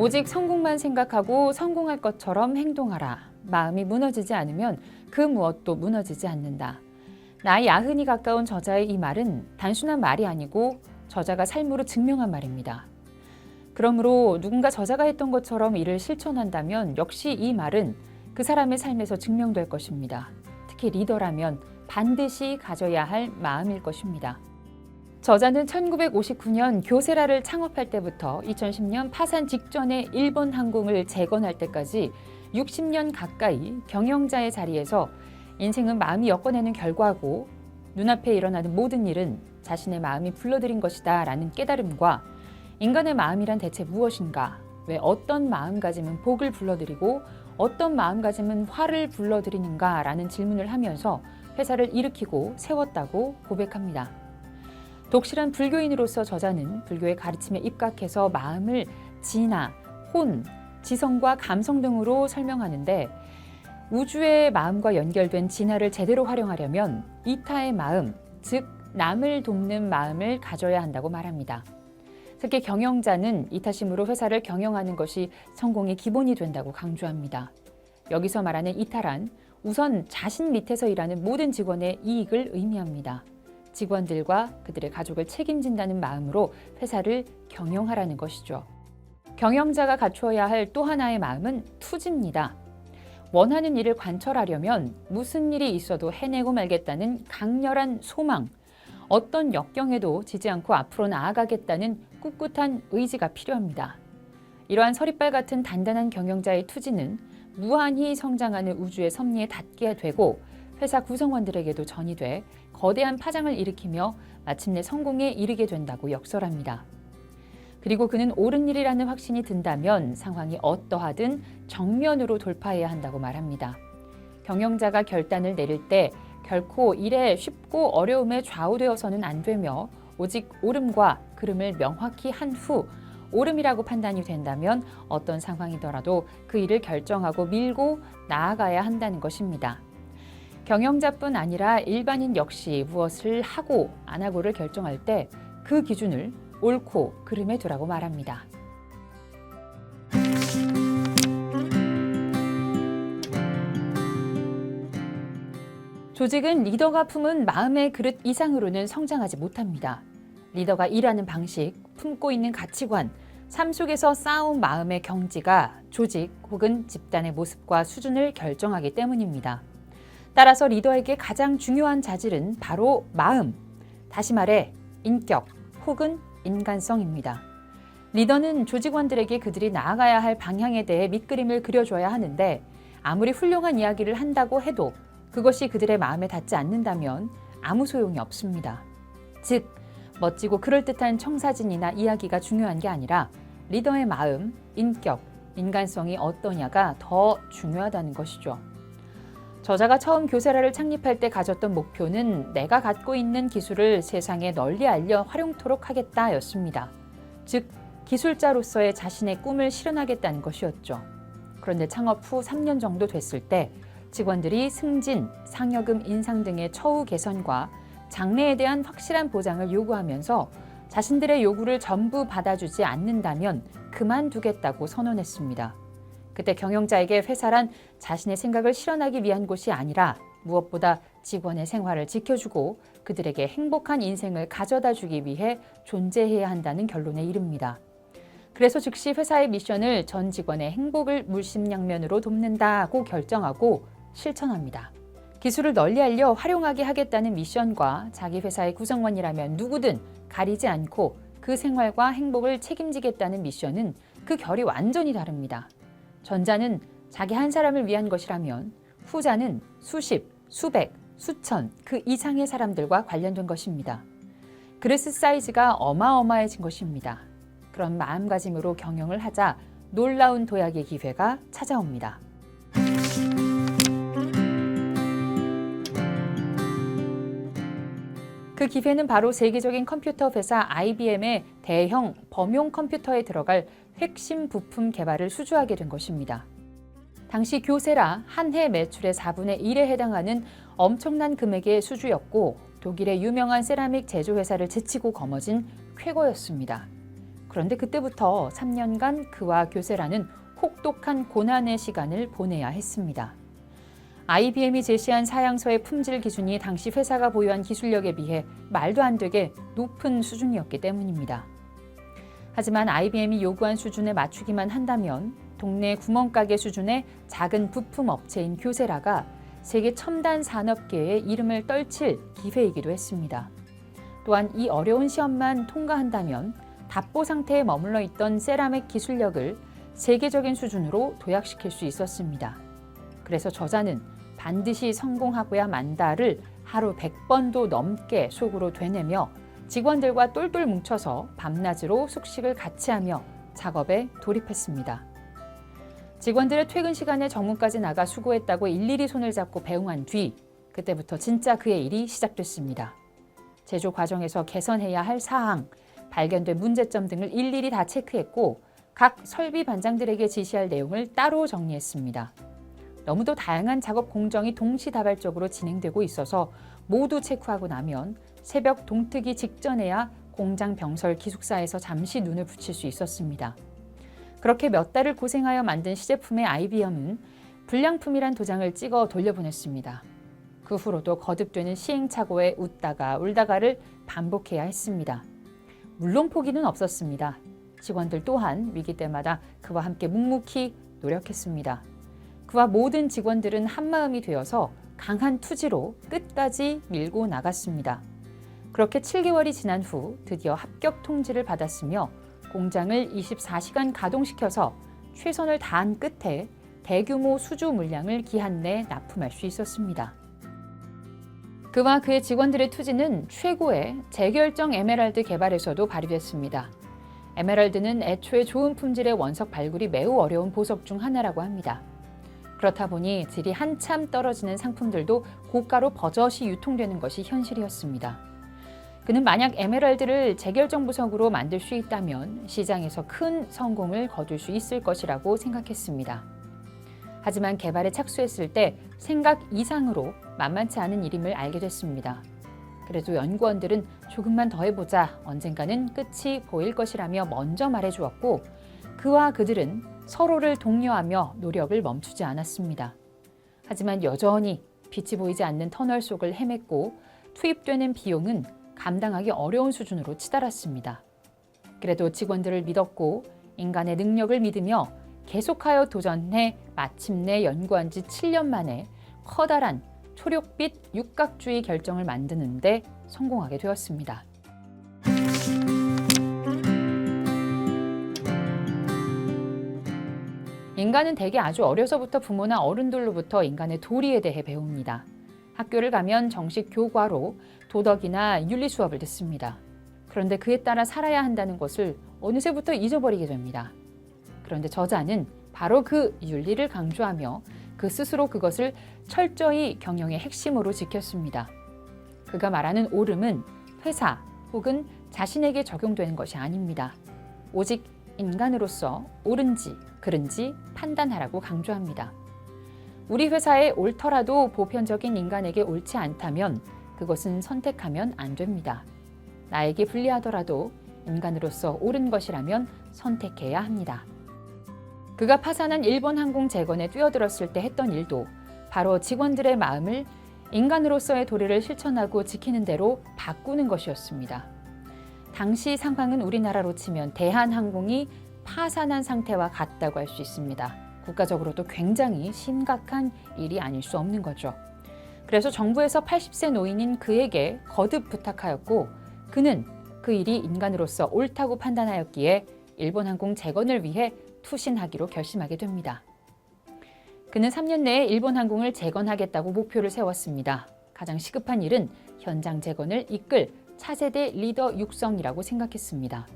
오직 성공만 생각하고 성공할 것처럼 행동하라. 마음이 무너지지 않으면 그 무엇도 무너지지 않는다. 나이 90이 가까운 저자의 이 말은 단순한 말이 아니고 저자가 삶으로 증명한 말입니다. 그러므로 누군가 저자가 했던 것처럼 이를 실천한다면 역시 이 말은 그 사람의 삶에서 증명될 것입니다. 특히 리더라면 반드시 가져야 할 마음일 것입니다. 저자는 1959년 교세라를 창업할 때부터 2010년 파산 직전에 일본 항공을 재건할 때까지 60년 가까이 경영자의 자리에서 인생은 마음이 엮어내는 결과고 눈앞에 일어나는 모든 일은 자신의 마음이 불러들인 것이다 라는 깨달음과 인간의 마음이란 대체 무엇인가, 왜 어떤 마음가짐은 복을 불러들이고 어떤 마음가짐은 화를 불러들이는가 라는 질문을 하면서 회사를 일으키고 세웠다고 고백합니다. 독실한 불교인으로서 저자는 불교의 가르침에 입각해서 마음을 진화, 혼, 지성과 감성 등으로 설명하는데 우주의 마음과 연결된 진화를 제대로 활용하려면 이타의 마음, 즉 남을 돕는 마음을 가져야 한다고 말합니다. 특히 경영자는 이타심으로 회사를 경영하는 것이 성공의 기본이 된다고 강조합니다. 여기서 말하는 이타란 우선 자신 밑에서 일하는 모든 직원의 이익을 의미합니다. 직원들과 그들의 가족을 책임진다는 마음으로 회사를 경영하라는 것이죠. 경영자가 갖추어야 할 또 하나의 마음은 투지입니다. 원하는 일을 관철하려면 무슨 일이 있어도 해내고 말겠다는 강렬한 소망, 어떤 역경에도 지지 않고 앞으로 나아가겠다는 꿋꿋한 의지가 필요합니다. 이러한 서리빨 같은 단단한 경영자의 투지는 무한히 성장하는 우주의 섭리에 닿게 되고 회사 구성원들에게도 전이 돼 거대한 파장을 일으키며 마침내 성공에 이르게 된다고 역설합니다. 그리고 그는 옳은 일이라는 확신이 든다면 상황이 어떠하든 정면으로 돌파해야 한다고 말합니다. 경영자가 결단을 내릴 때 결코 일에 쉽고 어려움에 좌우되어서는 안 되며 오직 옳음과 그름을 명확히 한 후 옳음이라고 판단이 된다면 어떤 상황이더라도 그 일을 결정하고 밀고 나아가야 한다는 것입니다. 경영자뿐 아니라 일반인 역시 무엇을 하고 안 하고를 결정할 때 그 기준을 옳고 그름에 두라고 말합니다. 조직은 리더가 품은 마음의 그릇 이상으로는 성장하지 못합니다. 리더가 일하는 방식, 품고 있는 가치관, 삶 속에서 쌓아온 마음의 경지가 조직 혹은 집단의 모습과 수준을 결정하기 때문입니다. 따라서 리더에게 가장 중요한 자질은 바로 마음, 다시 말해 인격 혹은 인간성입니다. 리더는 조직원들에게 그들이 나아가야 할 방향에 대해 밑그림을 그려줘야 하는데 아무리 훌륭한 이야기를 한다고 해도 그것이 그들의 마음에 닿지 않는다면 아무 소용이 없습니다. 즉, 멋지고 그럴듯한 청사진이나 이야기가 중요한 게 아니라 리더의 마음, 인격, 인간성이 어떠냐가 더 중요하다는 것이죠. 저자가 처음 교세라를 창립할 때 가졌던 목표는 내가 갖고 있는 기술을 세상에 널리 알려 활용토록 하겠다였습니다. 즉, 기술자로서의 자신의 꿈을 실현하겠다는 것이었죠. 그런데 창업 후 3년 정도 됐을 때 직원들이 승진, 상여금 인상 등의 처우 개선과 장래에 대한 확실한 보장을 요구하면서 자신들의 요구를 전부 받아주지 않는다면 그만두겠다고 선언했습니다. 그때 경영자에게 회사란 자신의 생각을 실현하기 위한 곳이 아니라 무엇보다 직원의 생활을 지켜주고 그들에게 행복한 인생을 가져다 주기 위해 존재해야 한다는 결론에 이릅니다. 그래서 즉시 회사의 미션을 전 직원의 행복을 물심양면으로 돕는다고 결정하고 실천합니다. 기술을 널리 알려 활용하게 하겠다는 미션과 자기 회사의 구성원이라면 누구든 가리지 않고 그 생활과 행복을 책임지겠다는 미션은 그 결이 완전히 다릅니다. 전자는 자기 한 사람을 위한 것이라면 후자는 수십, 수백, 수천 그 이상의 사람들과 관련된 것입니다. 그릇 사이즈가 어마어마해진 것입니다. 그런 마음가짐으로 경영을 하자 놀라운 도약의 기회가 찾아옵니다. 그 기회는 바로 세계적인 컴퓨터 회사 IBM의 대형 범용 컴퓨터에 들어갈 핵심 부품 개발을 수주하게 된 것입니다. 당시 교세라 한 해 매출의 4분의 1에 해당하는 엄청난 금액의 수주였고 독일의 유명한 세라믹 제조회사를 제치고 거머쥔 쾌거였습니다. 그런데 그때부터 3년간 그와 교세라는 혹독한 고난의 시간을 보내야 했습니다. IBM이 제시한 사양서의 품질 기준이 당시 회사가 보유한 기술력에 비해 말도 안 되게 높은 수준이었기 때문입니다. 하지만 IBM이 요구한 수준에 맞추기만 한다면 동네 구멍가게 수준의 작은 부품 업체인 교세라가 세계 첨단 산업계의 이름을 떨칠 기회이기도 했습니다. 또한 이 어려운 시험만 통과한다면 답보 상태에 머물러 있던 세라믹 기술력을 세계적인 수준으로 도약시킬 수 있었습니다. 그래서 저자는 반드시 성공하고야 만다를 하루 100번도 넘게 속으로 되뇌며 직원들과 똘똘 뭉쳐서 밤낮으로 숙식을 같이 하며 작업에 돌입했습니다. 직원들의 퇴근 시간에 정문까지 나가 수고했다고 일일이 손을 잡고 배웅한 뒤 그때부터 진짜 그의 일이 시작됐습니다. 제조 과정에서 개선해야 할 사항, 발견된 문제점 등을 일일이 다 체크했고 각 설비 반장들에게 지시할 내용을 따로 정리했습니다. 너무도 다양한 작업 공정이 동시다발적으로 진행되고 있어서 모두 체크하고 나면 새벽 동트기 직전에야 공장 병설 기숙사에서 잠시 눈을 붙일 수 있었습니다. 그렇게 몇 달을 고생하여 만든 시제품의 IBM은 불량품이란 도장을 찍어 돌려보냈습니다. 그 후로도 거듭되는 시행착오에 웃다가 울다가를 반복해야 했습니다. 물론 포기는 없었습니다. 직원들 또한 위기 때마다 그와 함께 묵묵히 노력했습니다. 그와 모든 직원들은 한마음이 되어서 강한 투지로 끝까지 밀고 나갔습니다. 그렇게 7개월이 지난 후 드디어 합격 통지를 받았으며 공장을 24시간 가동시켜서 최선을 다한 끝에 대규모 수주 물량을 기한 내 납품할 수 있었습니다. 그와 그의 직원들의 투지는 최고의 재결정 에메랄드 개발에서도 발휘됐습니다. 에메랄드는 애초에 좋은 품질의 원석 발굴이 매우 어려운 보석 중 하나라고 합니다. 그렇다 보니 질이 한참 떨어지는 상품들도 고가로 버젓이 유통되는 것이 현실이었습니다. 그는 만약 에메랄드를 재결정 보석으로 만들 수 있다면 시장에서 큰 성공을 거둘 수 있을 것이라고 생각했습니다. 하지만 개발에 착수했을 때 생각 이상으로 만만치 않은 일임을 알게 됐습니다. 그래도 연구원들은 조금만 더 해보자, 언젠가는 끝이 보일 것이라며 먼저 말해주었고 그와 그들은 서로를 독려하며 노력을 멈추지 않았습니다. 하지만 여전히 빛이 보이지 않는 터널 속을 헤맸고 투입되는 비용은 감당하기 어려운 수준으로 치달았습니다. 그래도 직원들을 믿었고 인간의 능력을 믿으며 계속하여 도전해 마침내 연구한 지 7년 만에 커다란 초록빛 육각주의 결정을 만드는 데 성공하게 되었습니다. 인간은 대개 아주 어려서부터 부모나 어른들로부터 인간의 도리에 대해 배웁니다. 학교를 가면 정식 교과로 도덕이나 윤리 수업을 듣습니다. 그런데 그에 따라 살아야 한다는 것을 어느새부터 잊어버리게 됩니다. 그런데 저자는 바로 그 윤리를 강조하며 그 스스로 그것을 철저히 경영의 핵심으로 지켰습니다. 그가 말하는 옳음은 회사 혹은 자신에게 적용되는 것이 아닙니다. 오직 인간으로서 옳은지 그른지 판단하라고 강조합니다. 우리 회사에 옳더라도 보편적인 인간에게 옳지 않다면 그것은 선택하면 안 됩니다. 나에게 불리하더라도 인간으로서 옳은 것이라면 선택해야 합니다. 그가 파산한 일본항공 재건에 뛰어들었을 때 했던 일도 바로 직원들의 마음을 인간으로서의 도리를 실천하고 지키는 대로 바꾸는 것이었습니다. 당시 상황은 우리나라로 치면 대한항공이 파산한 상태와 같다고 할 수 있습니다. 국가적으로도 굉장히 심각한 일이 아닐 수 없는 거죠. 그래서 정부에서 80세 노인인 그에게 거듭 부탁하였고 그는 그 일이 인간으로서 옳다고 판단하였기에 일본항공 재건을 위해 투신하기로 결심하게 됩니다. 그는 3년 내에 일본항공을 재건하겠다고 목표를 세웠습니다. 가장 시급한 일은 현장 재건을 이끌 차세대 리더 육성이라고 생각했습니다.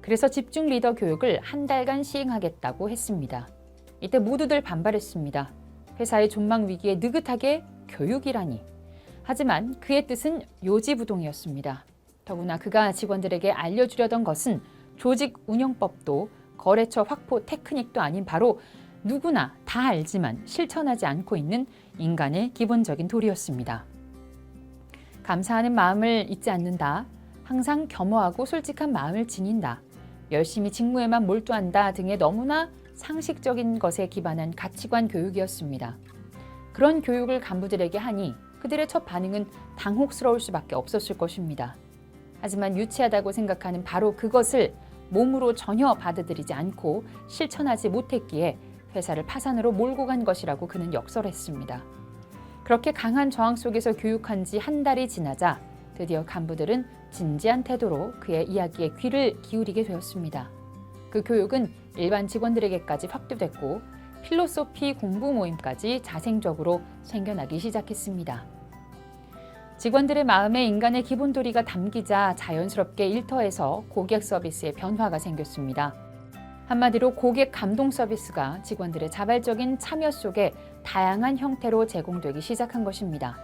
그래서 집중 리더 교육을 한 달간 시행하겠다고 했습니다. 이때 모두들 반발했습니다. 회사의 존망 위기에 느긋하게 교육이라니. 하지만 그의 뜻은 요지부동이었습니다. 더구나 그가 직원들에게 알려주려던 것은 조직 운영법도 거래처 확보 테크닉도 아닌 바로 누구나 다 알지만 실천하지 않고 있는 인간의 기본적인 도리였습니다. 감사하는 마음을 잊지 않는다. 항상 겸허하고 솔직한 마음을 지닌다. 열심히 직무에만 몰두한다 등의 너무나 상식적인 것에 기반한 가치관 교육이었습니다. 그런 교육을 간부들에게 하니 그들의 첫 반응은 당혹스러울 수밖에 없었을 것입니다. 하지만 유치하다고 생각하는 바로 그것을 몸으로 전혀 받아들이지 않고 실천하지 못했기에 회사를 파산으로 몰고 간 것이라고 그는 역설했습니다. 그렇게 강한 저항 속에서 교육한 지 한 달이 지나자 드디어 간부들은 진지한 태도로 그의 이야기에 귀를 기울이게 되었습니다. 그 교육은 일반 직원들에게까지 확대됐고 필로소피 공부 모임까지 자생적으로 생겨나기 시작했습니다. 직원들의 마음에 인간의 기본 도리가 담기자 자연스럽게 일터에서 고객 서비스의 변화가 생겼습니다. 한마디로 고객 감동 서비스가 직원들의 자발적인 참여 속에 다양한 형태로 제공되기 시작한 것입니다.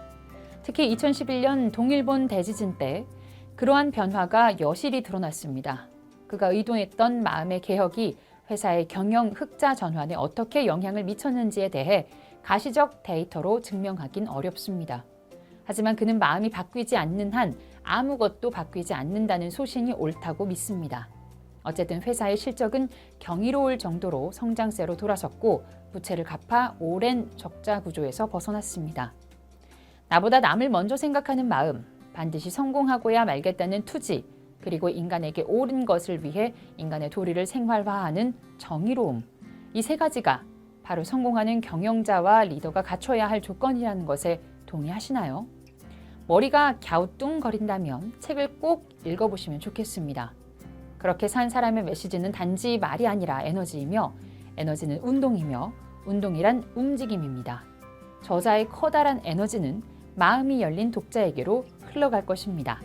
특히 2011년 동일본 대지진 때 그러한 변화가 여실히 드러났습니다. 그가 의도했던 마음의 개혁이 회사의 경영 흑자 전환에 어떻게 영향을 미쳤는지에 대해 가시적 데이터로 증명하긴 어렵습니다. 하지만 그는 마음이 바뀌지 않는 한 아무것도 바뀌지 않는다는 소신이 옳다고 믿습니다. 어쨌든 회사의 실적은 경이로울 정도로 성장세로 돌아섰고 부채를 갚아 오랜 적자 구조에서 벗어났습니다. 나보다 남을 먼저 생각하는 마음, 반드시 성공하고야 말겠다는 투지, 그리고 인간에게 옳은 것을 위해 인간의 도리를 생활화하는 정의로움, 이 세 가지가 바로 성공하는 경영자와 리더가 갖춰야 할 조건이라는 것에 동의하시나요? 머리가 갸우뚱거린다면 책을 꼭 읽어보시면 좋겠습니다. 그렇게 산 사람의 메시지는 단지 말이 아니라 에너지이며 에너지는 운동이며 운동이란 움직임입니다. 저자의 커다란 에너지는 마음이 열린 독자에게로 흘러갈 것입니다.